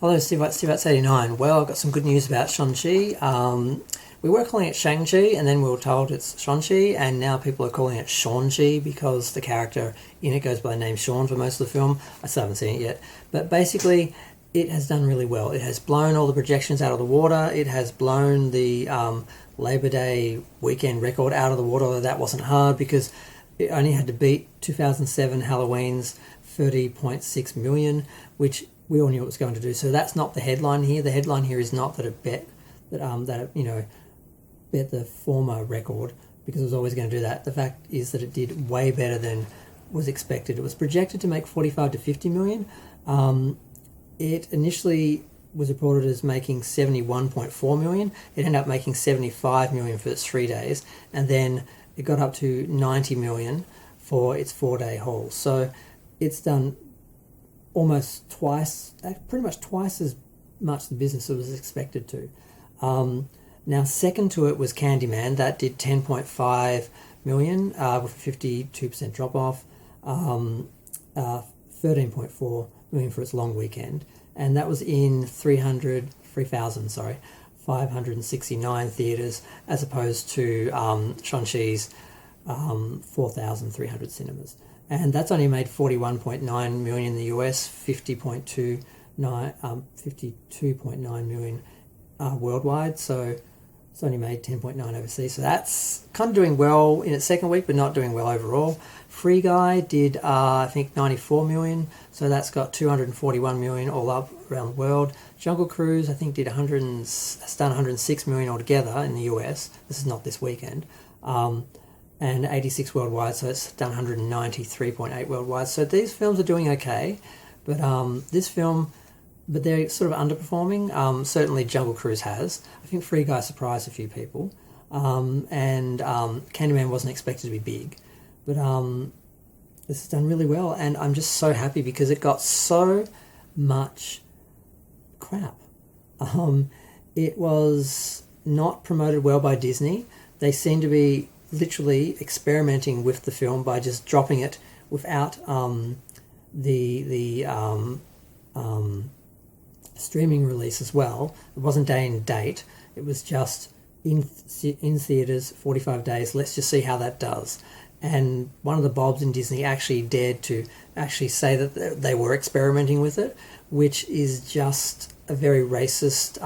Hello, Steve 89. Well, I've got some good news about Shang-Chi. We were calling it Shang-Chi, and then we were told it's Shang-Chi, and now people are calling it Shang-Chi because the character in it goes by the name Sean for most of the film. I still haven't seen it yet. But basically, it has done really well. It has blown all the projections out of the water. It has blown the Labor Day weekend record out of the water, although that wasn't hard because it only had to beat 2007 Halloween's 30.6 million, which we all knew it was going to do. So that's not the headline here. The headline here is not that it bet bet the former record, because it was always going to do that. The fact is that it did way better than was expected. It was projected to make 45 to 50 million. It initially was reported as making 71.4 million. It ended up making 75 million for its 3 days, and then it got up to 90 million for its 4-day haul. So it's done almost twice, pretty much twice as much the business it was expected to. Now, second to it was Candyman. That did 10.5 million with a 52% drop off, 13.4 million for its long weekend, and that was in 569 theatres, as opposed to Shang-Chi's 4,300 cinemas. And that's only made 41.9 million in the US, 52.9 million worldwide. So it's only made 10.9 overseas. So that's kind of doing well in its second week, but not doing well overall. Free Guy did, I think, 94 million. So that's got 241 million all up around the world. Jungle Cruise, I think, did it's done 106 million altogether in the US. This is not this weekend. And 86 worldwide, so it's done 193.8 worldwide. So these films are doing okay, but but they're sort of underperforming. Certainly Jungle Cruise has. I think Free Guy surprised a few people, and Candyman wasn't expected to be big, but this has done really well, and I'm just so happy because it got so much crap. It was not promoted well by Disney. They seem to be literally experimenting with the film by just dropping it without the streaming release as well. It wasn't day and date. It was just in theaters, 45 days. Let's just see how that does. And one of the Bobs in Disney actually dared to actually say that they were experimenting with it, which is just a very racist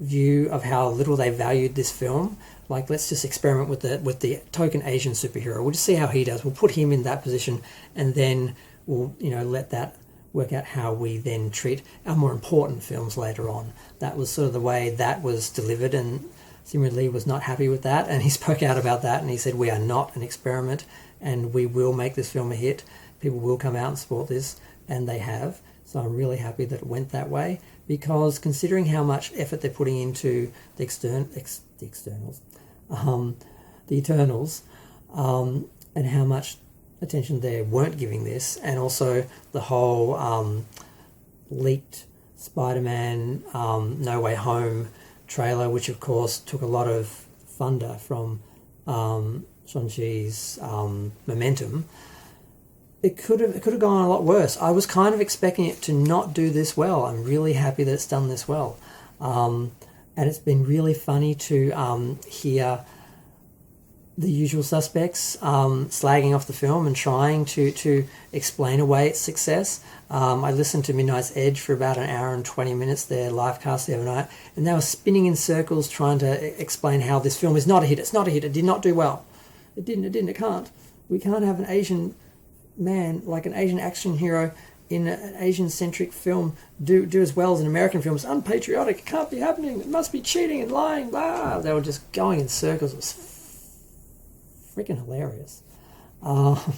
view of how little they valued this film. Like, let's just experiment with the token Asian superhero. We'll just see how he does. We'll put him in that position, and then we'll let that work out how we then treat our more important films later on. That was sort of the way that was delivered, and Simu Liu was not happy with that, and he spoke out about that, and he said, we are not an experiment, and we will make this film a hit. People will come out and support this, and they have. So I'm really happy that it went that way, because considering how much effort they're putting into the Eternals, and how much attention they weren't giving this, and also the whole leaked Spider-Man No Way Home trailer, which of course took a lot of thunder from Shang-Chi's momentum. It could have gone a lot worse. I was kind of expecting it to not do this well. I'm really happy that it's done this well. And it's been really funny to hear the usual suspects slagging off the film and trying to explain away its success. I listened to Midnight's Edge for about an hour and 20 minutes, their live cast the other night, and they were spinning in circles trying to explain how this film is not a hit. It's not a hit. It did not do well. It can't. We can't have an Asian man, like an Asian action hero in an Asian-centric film, do as well as an American film. It's unpatriotic. It can't be happening. It must be cheating and lying. Blah. They were just going in circles. It was freaking hilarious. It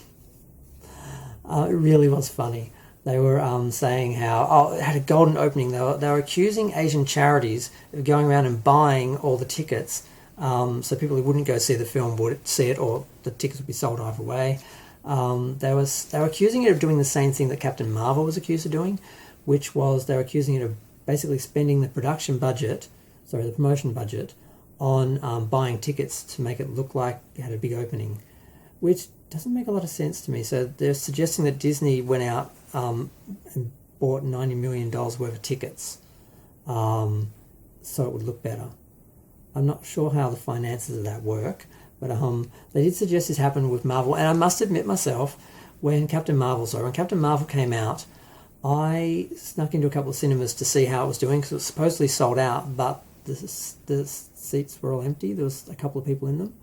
really was funny. They were saying how it had a golden opening. They were accusing Asian charities of going around and buying all the tickets, so people who wouldn't go see the film would see it, or the tickets would be sold either way. They were accusing it of doing the same thing that Captain Marvel was accused of doing, which was they were accusing it of basically spending the promotion budget on buying tickets to make it look like it had a big opening, which doesn't make a lot of sense to me. So they're suggesting that Disney went out and bought $90 million worth of tickets so it would look better. I'm not sure how the finances of that work, but they did suggest this happened with Marvel. And I must admit myself, when Captain Marvel came out, I snuck into a couple of cinemas to see how it was doing because it was supposedly sold out, but the seats were all empty. There was a couple of people in them.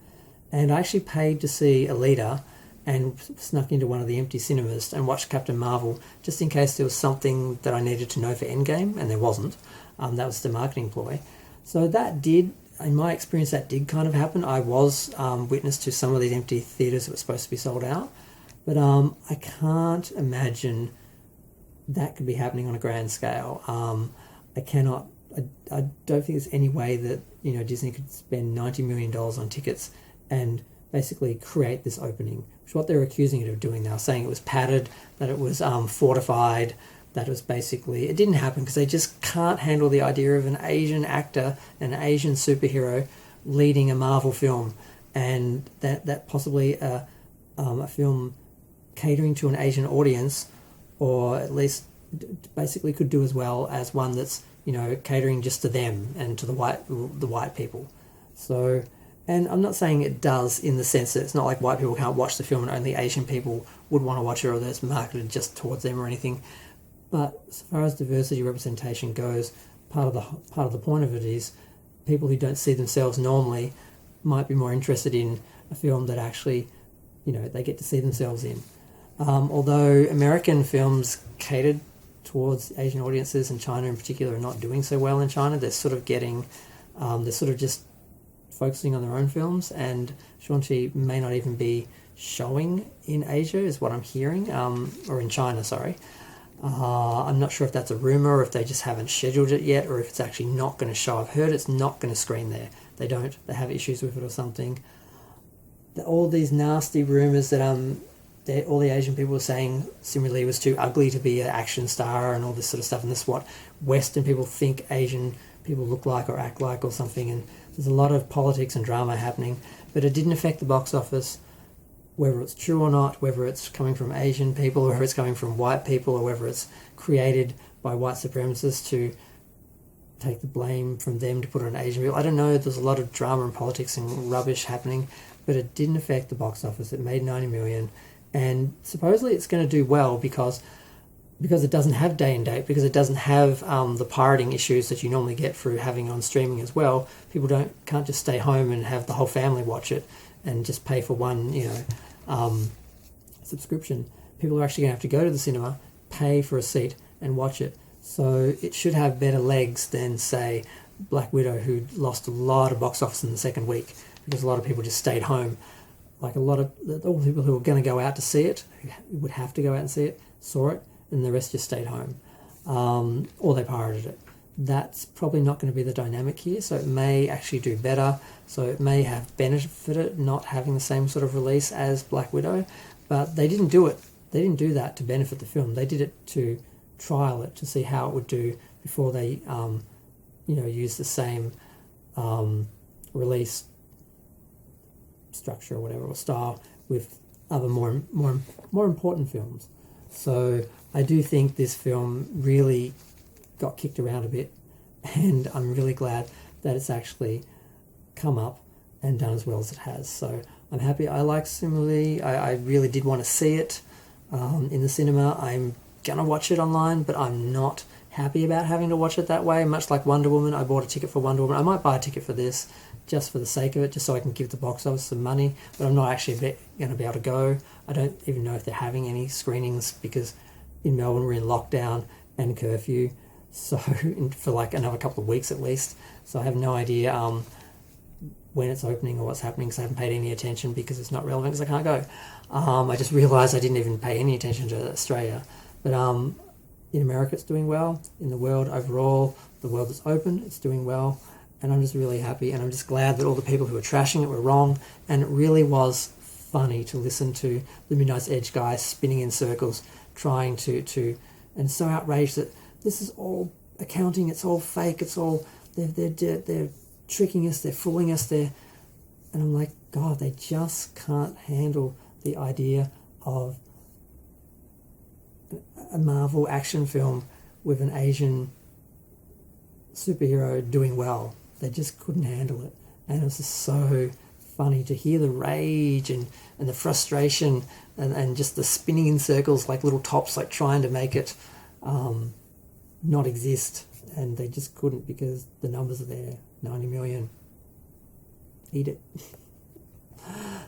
And I actually paid to see Alita and snuck into one of the empty cinemas and watched Captain Marvel just in case there was something that I needed to know for Endgame, and there wasn't. That was the marketing ploy. So that did, in my experience, that did kind of happen. I was witness to some of these empty theatres that were supposed to be sold out, but I can't imagine that could be happening on a grand scale. I don't think there's any way that Disney could spend $90 million on tickets and basically create this opening, which is what they're accusing it of doing now, saying it was padded, that it was fortified, that it was basically... It didn't happen because they just can't handle the idea of an Asian actor, an Asian superhero leading a Marvel film, and that possibly a film catering to an Asian audience, or at least basically could do as well as one that's catering just to them and to the white people. So, and I'm not saying it does in the sense that it's not like white people can't watch the film and only Asian people would want to watch it, or that it's marketed just towards them or anything. But as far as diversity representation goes, part of the point of it is people who don't see themselves normally might be more interested in a film that actually they get to see themselves in. Although American films catered towards Asian audiences, and China in particular are not doing so well in China, they're sort of just focusing on their own films, and Shang-Chi may not even be showing in Asia, is what I'm hearing, or in China, sorry. I'm not sure if that's a rumour, or if they just haven't scheduled it yet, or if it's actually not going to show. I've heard it's not going to screen there. They have issues with it or something. All these nasty rumours that all the Asian people were saying Simu Liu was too ugly to be an action star and all this sort of stuff, and this is what Western people think Asian people look like or act like or something, and there's a lot of politics and drama happening, but it didn't affect the box office, whether it's true or not, whether it's coming from Asian people or whether it's coming from white people, or whether it's created by white supremacists to take the blame from them to put it on Asian people. I don't know, there's a lot of drama and politics and rubbish happening, but it didn't affect the box office. It made 90 million, and supposedly it's going to do well because it doesn't have day and date, because it doesn't have the pirating issues that you normally get through having on streaming as well. People can't just stay home and have the whole family watch it and just pay for one subscription. People are actually going to have to go to the cinema, pay for a seat and watch it. So it should have better legs than, say, Black Widow, who lost a lot of box office in the second week because a lot of people just stayed home. Like all the people who were going to go out to see it, who would have to go out and see it, saw it, and the rest just stayed home. Or they pirated it. That's probably not going to be the dynamic here, so it may actually do better. So it may have benefited not having the same sort of release as Black Widow, but they didn't do it. They didn't do that to benefit the film. They did it to trial it, to see how it would do before they, use the same release structure or whatever, or style with other more important films. So I do think this film really got kicked around a bit, and I'm really glad that it's actually come up and done as well as it has. So I'm happy. I like Simu Liu. I really did want to see it in the cinema. I'm gonna watch it online, but I'm not happy about having to watch it that way. Much like Wonder Woman, I bought a ticket for Wonder Woman. I might buy a ticket for this just for the sake of it, just so I can give the box office some money, but I'm not actually going to be able to go. I don't even know if they're having any screenings, because in Melbourne we're in lockdown and curfew, so for like another couple of weeks at least. So I have no idea when it's opening or what's happening, because I haven't paid any attention, because it's not relevant, because I can't go. I just realised I didn't even pay any attention to Australia. But in America it's doing well. In the world overall, the world is open, it's doing well. And I'm just really happy, and I'm just glad that all the people who were trashing it were wrong. And it really was funny to listen to the Midnight's Edge guys spinning in circles, trying to and so outraged that this is all accounting, it's all fake, it's all, they're tricking us, they're fooling us, and I'm like, God, they just can't handle the idea of a Marvel action film with an Asian superhero doing well. They just couldn't handle it. And it was just so funny to hear the rage and the frustration and just the spinning in circles like little tops, like trying to make it not exist. And they just couldn't because the numbers are there. 90 million. Eat it.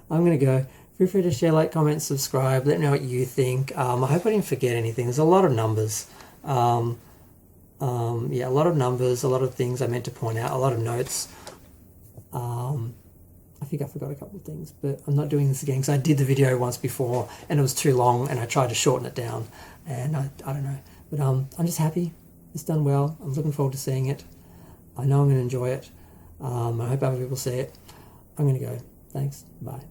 I'm going to go. Feel free to share, like, comment, subscribe. Let me know what you think. I hope I didn't forget anything. There's a lot of numbers. Yeah, a lot of numbers, a lot of things I meant to point out, a lot of notes. I think I forgot a couple of things, but I'm not doing this again because I did the video once before and it was too long and I tried to shorten it down and I don't know. But I'm just happy. It's done well. I'm looking forward to seeing it. I know I'm going to enjoy it. I hope other people see it. I'm going to go. Thanks. Bye.